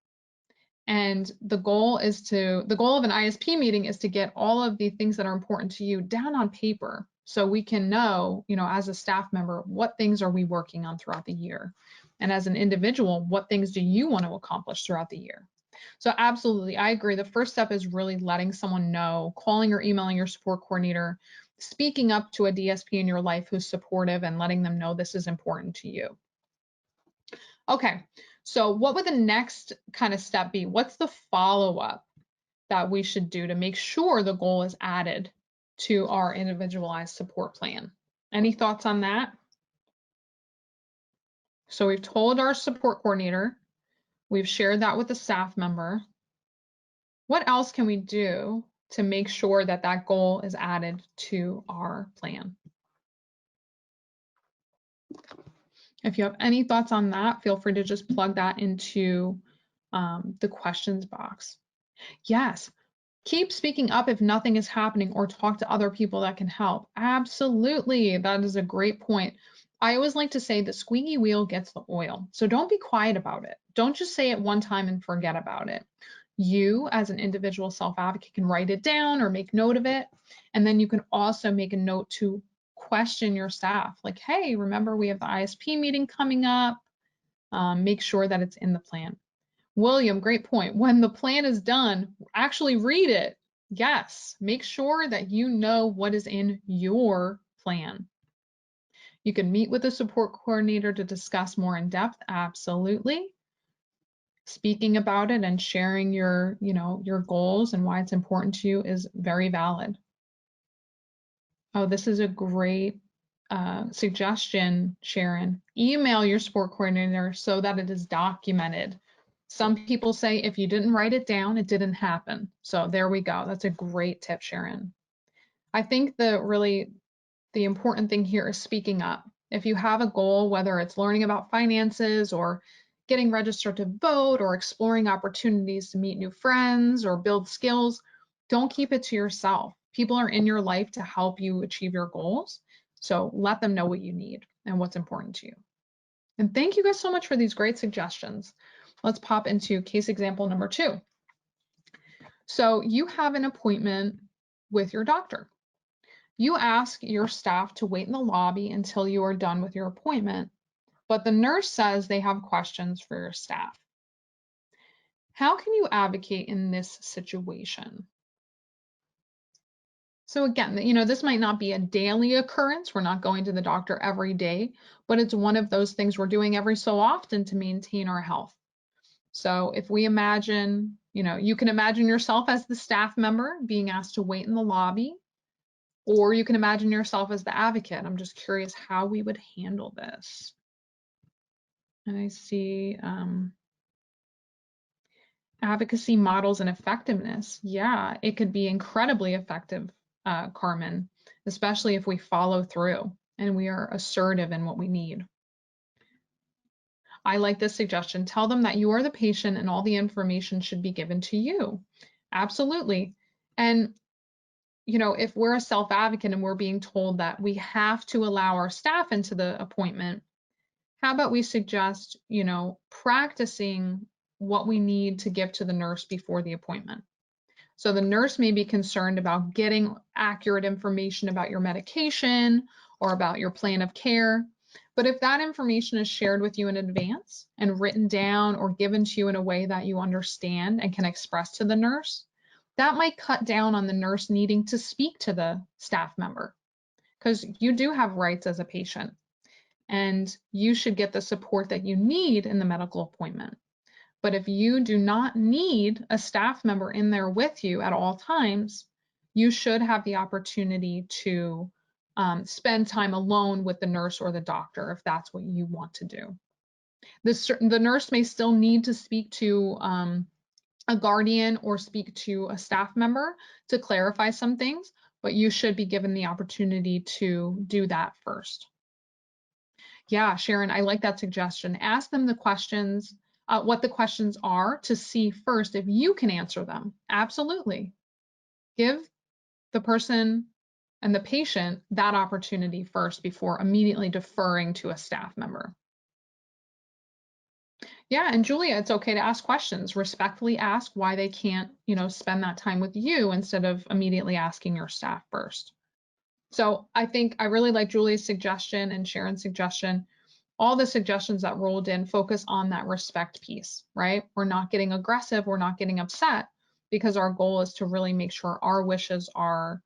And the goal of an ISP meeting is to get all of the things that are important to you down on paper so we can know, as a staff member, what things are we working on throughout the year? And as an individual, what things do you want to accomplish throughout the year? So absolutely, I agree. The first step is really letting someone know, calling or emailing your support coordinator, speaking up to a DSP in your life who's supportive and letting them know this is important to you. Okay, so what would the next kind of step be? What's the follow-up that we should do to make sure the goal is added to our individualized support plan? Any thoughts on that? So we've told our support coordinator, we've shared that with a staff member. What else can we do to make sure that that goal is added to our plan? If you have any thoughts on that, feel free to just plug that into the questions box. Yes, keep speaking up if nothing is happening, or talk to other people that can help. Absolutely, that is a great point. I always like to say the squeaky wheel gets the oil. So don't be quiet about it. Don't just say it one time and forget about it. You, as an individual self-advocate, can write it down or make note of it. And then you can also make a note to question your staff. Like, hey, remember we have the ISP meeting coming up. Make sure that it's in the plan. William, great point. When the plan is done, actually read it. Yes, make sure that you know what is in your plan. You can meet with a support coordinator to discuss more in depth. Absolutely. Speaking about it and sharing your, your goals and why it's important to you is very valid. Oh, this is a great suggestion, Sharon. Email your support coordinator so that it is documented. Some people say if you didn't write it down, it didn't happen. So there we go. That's a great tip, Sharon. I think the important thing here is speaking up. If you have a goal, whether it's learning about finances or getting registered to vote or exploring opportunities to meet new friends or build skills, don't keep it to yourself. People are in your life to help you achieve your goals. So let them know what you need and what's important to you. And thank you guys so much for these great suggestions. Let's pop into case example number 2. So you have an appointment with your doctor. You ask your staff to wait in the lobby until you are done with your appointment, but the nurse says they have questions for your staff. How can you advocate in this situation? So again, this might not be a daily occurrence. We're not going to the doctor every day, but it's one of those things we're doing every so often to maintain our health. So if we imagine, you can imagine yourself as the staff member being asked to wait in the lobby, or you can imagine yourself as the advocate. I'm just curious how we would handle this. And I see advocacy models and effectiveness. Yeah, it could be incredibly effective, Carmen, especially if we follow through and we are assertive in what we need. I like this suggestion. Tell them that you are the patient and all the information should be given to you. Absolutely. And, if we're a self-advocate and we're being told that we have to allow our staff into the appointment, how about we suggest, practicing what we need to give to the nurse before the appointment. So the nurse may be concerned about getting accurate information about your medication or about your plan of care. But if that information is shared with you in advance and written down or given to you in a way that you understand and can express to the nurse, that might cut down on the nurse needing to speak to the staff member, because you do have rights as a patient and you should get the support that you need in the medical appointment. But if you do not need a staff member in there with you at all times, you should have the opportunity to spend time alone with the nurse or the doctor if that's what you want to do. The nurse may still need to speak to a guardian or speak to a staff member to clarify some things, but you should be given the opportunity to do that first. Yeah, Sharon, I like that suggestion. Ask them the questions, what the questions are, to see first if you can answer them. Absolutely. Give the person and the patient that opportunity first before immediately deferring to a staff member. Yeah, and Julia, it's okay to ask questions. Respectfully ask why they can't, spend that time with you instead of immediately asking your staff first. So I think I really like Julia's suggestion and Sharon's suggestion. All the suggestions that rolled in focus on that respect piece, right? We're not getting aggressive, we're not getting upset, because our goal is to really make sure our wishes are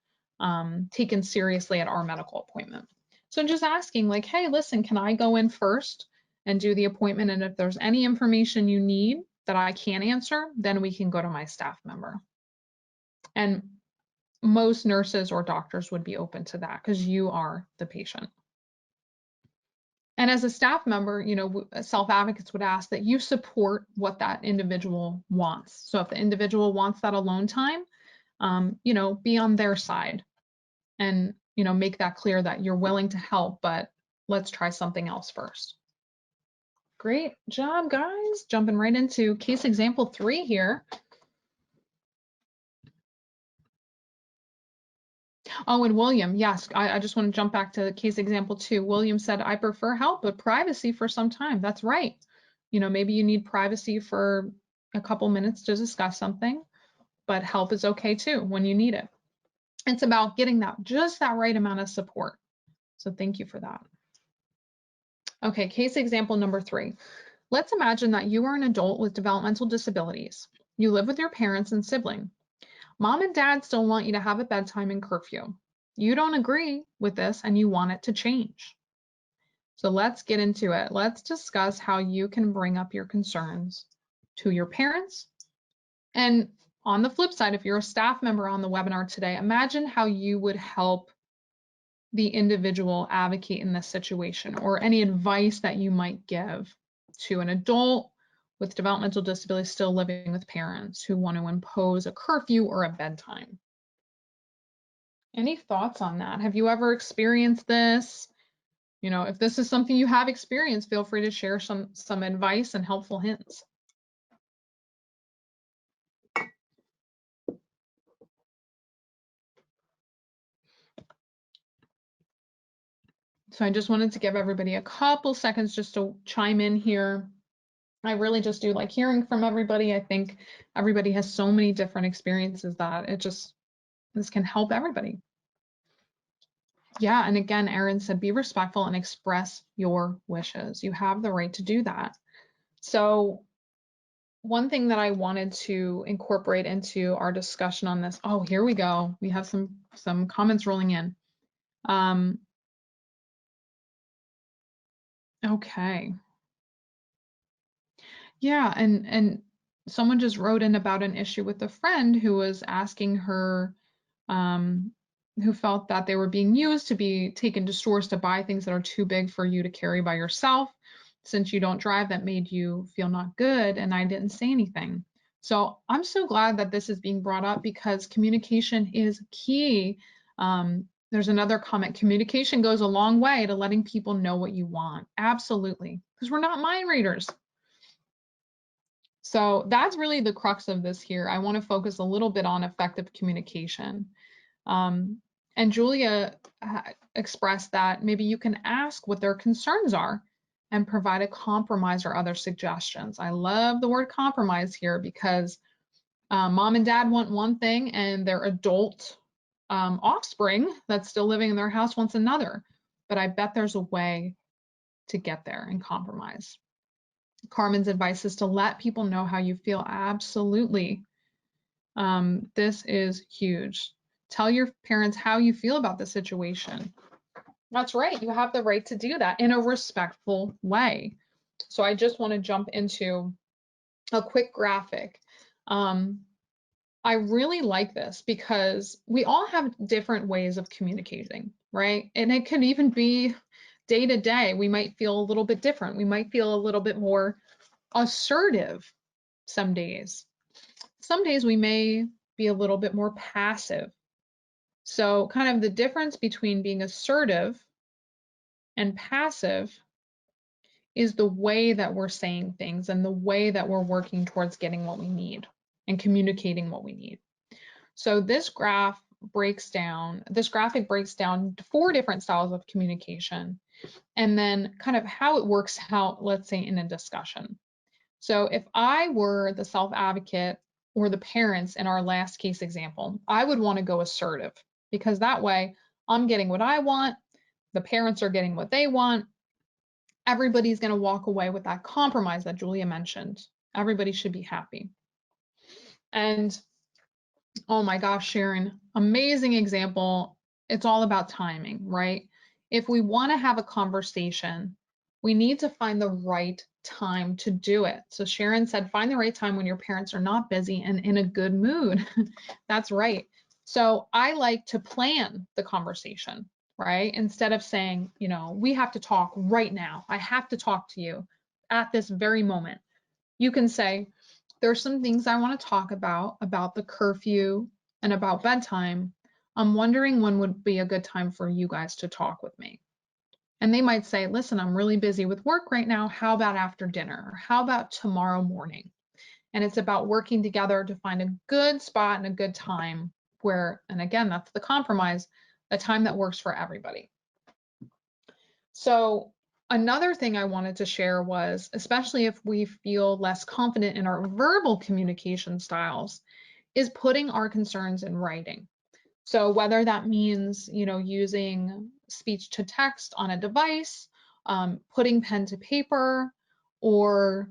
taken seriously at our medical appointment. So just asking like, hey, listen, can I go in first and do the appointment? And if there's any information you need that I can't answer, then we can go to my staff member. And most nurses or doctors would be open to that because you are the patient. And as a staff member, you know, self-advocates would ask that you support what that individual wants. So if the individual wants that alone time, you know, be on their side and, you know, make that clear that you're willing to help, but let's try something else first. Great job, guys. Jumping right into case example 3 here. Oh, and William, yes, I just want to jump back to case example 2. William said, I prefer help, but privacy for some time. That's right. You know, maybe you need privacy for a couple minutes to discuss something, but help is okay too when you need it. It's about getting that, just that right amount of support. So thank you for that. Okay, case example number 3. Let's imagine that you are an adult with developmental disabilities. You live with your parents and sibling. Mom and dad still want you to have a bedtime and curfew. You don't agree with this and you want it to change. So let's get into it. Let's discuss how you can bring up your concerns to your parents. And on the flip side, if you're a staff member on the webinar today, imagine how you would help the individual advocate in this situation, or any advice that you might give to an adult with developmental disabilities still living with parents who want to impose a curfew or a bedtime. Any thoughts on that? Have you ever experienced this? You know, if this is something you have experienced, feel free to share some advice and helpful hints. So I just wanted to give everybody a couple seconds just to chime in here. I really just do like hearing from everybody. I think everybody has so many different experiences that this can help everybody. Yeah, and again, Erin said, be respectful and express your wishes. You have the right to do that. So one thing that I wanted to incorporate into our discussion on this, oh, here we go. We have some comments rolling in. Okay. Yeah, and someone just wrote in about an issue with a friend who was asking her, who felt that they were being used to be taken to stores to buy things that are too big for you to carry by yourself. Since you don't drive, that made you feel not good, and I didn't say anything. So I'm so glad that this is being brought up because communication is key. There's another comment, communication goes a long way to letting people know what you want. Absolutely, because we're not mind readers. So that's really the crux of this here. I want to focus a little bit on effective communication. And Julia expressed that maybe you can ask what their concerns are and provide a compromise or other suggestions. I love the word compromise here because mom and dad want one thing and their adult offspring that's still living in their house wants another. But I bet there's a way to get there and compromise. Carmen's advice is to let people know how you feel. Absolutely. This is huge. Tell your parents how you feel about the situation. That's right. You have the right to do that in a respectful way. So I just want to jump into a quick graphic. I really like this because we all have different ways of communicating, right? And it can even be day to day. We might feel a little bit different. We might feel a little bit more assertive some days. Some days we may be a little bit more passive. So kind of the difference between being assertive and passive is the way that we're saying things and the way that we're working towards getting what we need and communicating what we need. So this graphic breaks down 4 different styles of communication and then kind of how it works out, let's say in a discussion. So if I were the self-advocate or the parents in our last case example, I would want to go assertive because that way I'm getting what I want, the parents are getting what they want, everybody's going to walk away with that compromise that Julia mentioned. Everybody should be happy. And oh my gosh, Sharon, amazing example. It's all about timing, right? If we want to have a conversation, we need to find the right time to do it. So Sharon said, find the right time when your parents are not busy and in a good mood. That's right. So I like to plan the conversation. right? Instead of saying, you know, we have to talk right now. I have to talk to you at this very moment. You can say, there's some things I want to talk about the curfew and about bedtime. I'm wondering when would be a good time for you guys to talk with me. And they might say, listen, I'm really busy with work right now. How about after dinner? Or how about tomorrow morning? And it's about working together to find a good spot and a good time where, and again, that's the compromise, a time that works for everybody. So another thing I wanted to share was, especially if we feel less confident in our verbal communication styles, is putting our concerns in writing. So whether that means, you know, using speech to text on a device, putting pen to paper, or,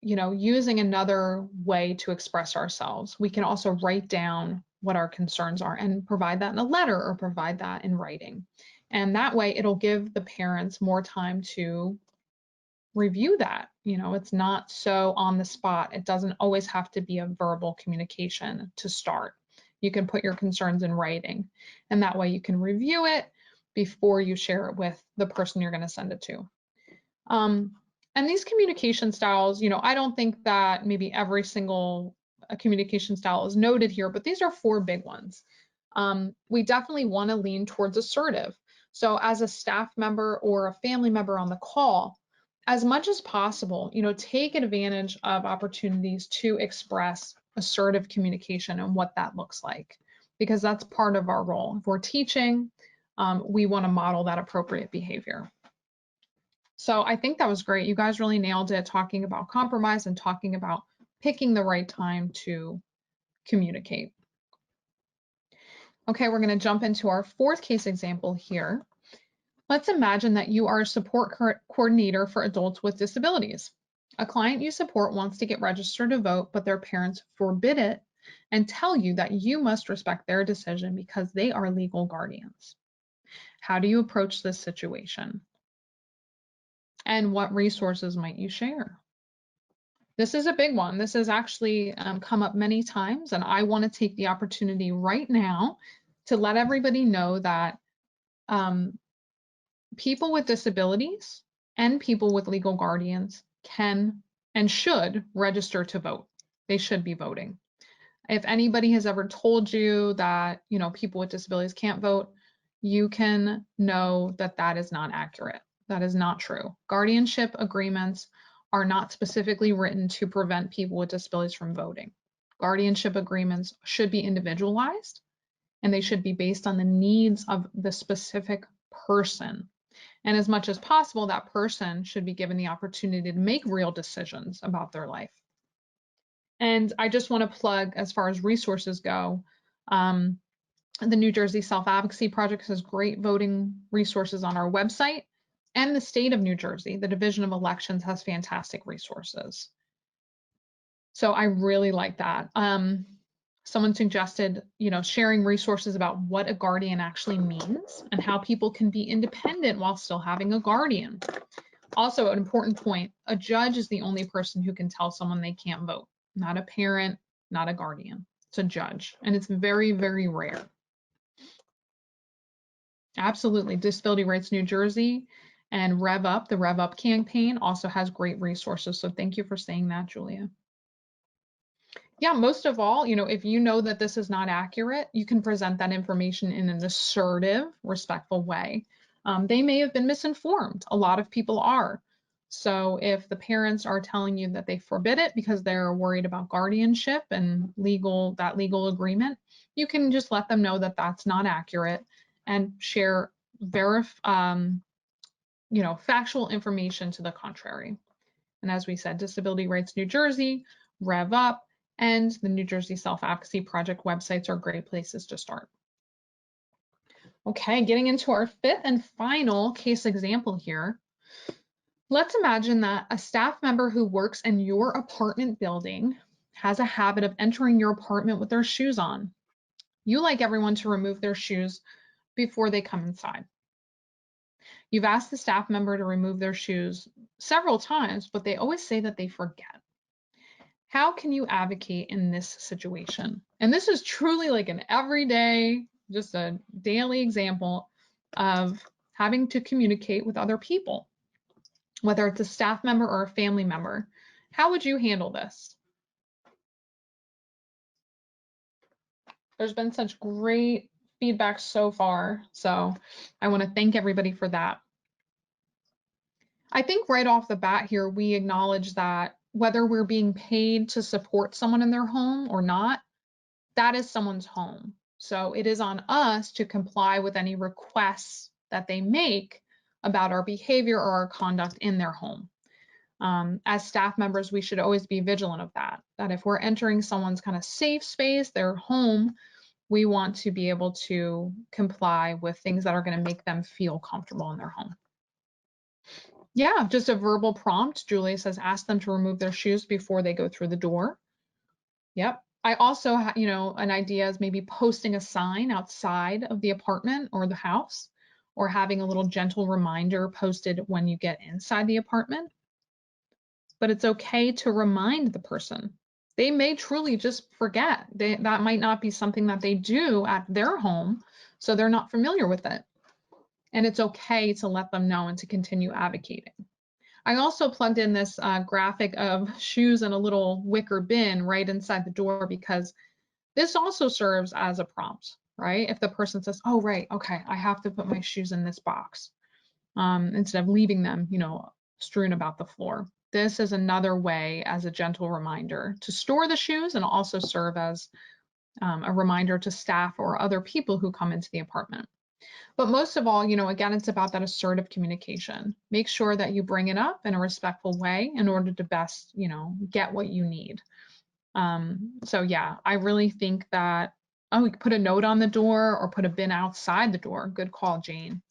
you know, using another way to express ourselves. We can also write down what our concerns are and provide that in a letter or provide that in writing. And that way it'll give the parents more time to review that. You know, it's not so on the spot. It doesn't always have to be a verbal communication to start. You can put your concerns in writing, and that way you can review it before you share it with the person you're going to send it to. And these communication styles, you know, I don't think that maybe every single communication style is noted here, but these are 4 big ones. We definitely want to lean towards assertive. So as a staff member or a family member on the call, as much as possible, you know, take advantage of opportunities to express assertive communication and what that looks like, because that's part of our role. If we're teaching, we want to model that appropriate behavior. So I think that was great. You guys really nailed it, talking about compromise and talking about picking the right time to communicate. Okay, we're going to jump into our 4th case example here. Let's imagine that you are a support coordinator for adults with disabilities. A client you support wants to get registered to vote, but their parents forbid it and tell you that you must respect their decision because they are legal guardians. How do you approach this situation? And what resources might you share? This is a big one. This has actually come up many times, and I want to take the opportunity right now to let everybody know that people with disabilities and people with legal guardians can and should register to vote. They should be voting. If anybody has ever told you that, you know, people with disabilities can't vote, you can know that that is not accurate. That is not true. Guardianship agreements are not specifically written to prevent people with disabilities from voting. Guardianship agreements should be individualized, and they should be based on the needs of the specific person. And as much as possible, that person should be given the opportunity to make real decisions about their life. And I just want to plug, as far as resources go, the New Jersey Self-Advocacy Project has great voting resources on our website, and the state of New Jersey, the Division of Elections, has fantastic resources. So I really like that. Someone suggested, you know, sharing resources about what a guardian actually means and how people can be independent while still having a guardian. Also, an important point, a judge is the only person who can tell someone they can't vote, not a parent, not a guardian. It's a judge, and it's very, very rare. Absolutely. Disability Rights New Jersey and Rev Up, the Rev Up campaign, also has great resources. So thank you for saying that, Julia. Yeah, most of all, you know, if you know that this is not accurate, you can present that information in an assertive, respectful way. They may have been misinformed. A lot of people are. So if the parents are telling you that they forbid it because they're worried about guardianship and that legal agreement, you can just let them know that that's not accurate and share factual information to the contrary. And as we said, Disability Rights New Jersey, Rev Up, and the New Jersey Self-Advocacy Project websites are great places to start. Okay, getting into our 5th and final case example here. Let's imagine that a staff member who works in your apartment building has a habit of entering your apartment with their shoes on. You like everyone to remove their shoes before they come inside. You've asked the staff member to remove their shoes several times, but they always say that they forget. How can you advocate in this situation? And this is truly like an everyday, just a daily example. of having to communicate with other people, whether it's a staff member or a family member. How would you handle this? There's been such great feedback so far, so I want to thank everybody for that. I think right off the bat here, we acknowledge that whether we're being paid to support someone in their home or not, that is someone's home. So it is on us to comply with any requests that they make about our behavior or our conduct in their home. As staff members, we should always be vigilant of that, that if we're entering someone's kind of safe space, their home, we want to be able to comply with things that are going to make them feel comfortable in their home. Yeah, just a verbal prompt. Julia says, ask them to remove their shoes before they go through the door. Yep. I also, an idea is maybe posting a sign outside of the apartment or the house, or having a little gentle reminder posted when you get inside the apartment. But it's okay to remind the person. They may truly just forget. That might not be something that they do at their home, so they're not familiar with it. And it's okay to let them know and to continue advocating. I also plugged in this graphic of shoes in a little wicker bin right inside the door, because this also serves as a prompt, right? If the person says, oh, right, okay, I have to put my shoes in this box, instead of leaving them, strewn about the floor. This is another way, as a gentle reminder, to store the shoes and also serve as a reminder to staff or other people who come into the apartment. But most of all, again, it's about that assertive communication. Make sure that you bring it up in a respectful way in order to best, get what you need. So yeah, I really think that, we could put a note on the door or put a bin outside the door. Good call, Jane.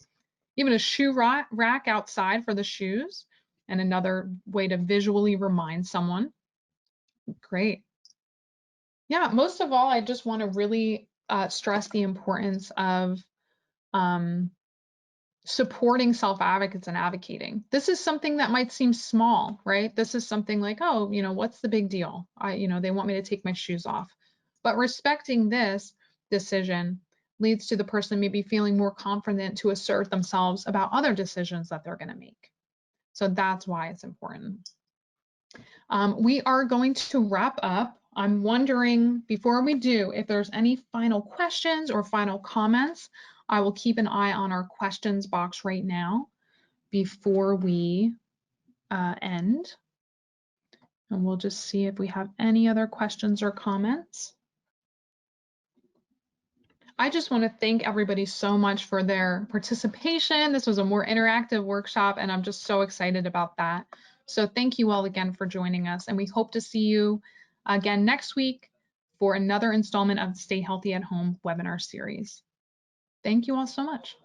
Even a shoe rack outside for the shoes, and another way to visually remind someone. Great. Yeah, most of all, I just want to really stress the importance of supporting self-advocates and advocating. This is something that might seem small, right? This is something like, oh, what's the big deal? They want me to take my shoes off. But respecting this decision leads to the person maybe feeling more confident to assert themselves about other decisions that they're going to make. So that's why it's important. We are going to wrap up. I'm wondering, before we do, if there's any final questions or final comments. I will keep an eye on our questions box right now before we end. And we'll just see if we have any other questions or comments. I just want to thank everybody so much for their participation. This was a more interactive workshop, and I'm just so excited about that. So thank you all again for joining us, and we hope to see you again next week for another installment of the Stay Healthy at Home webinar series. Thank you all so much.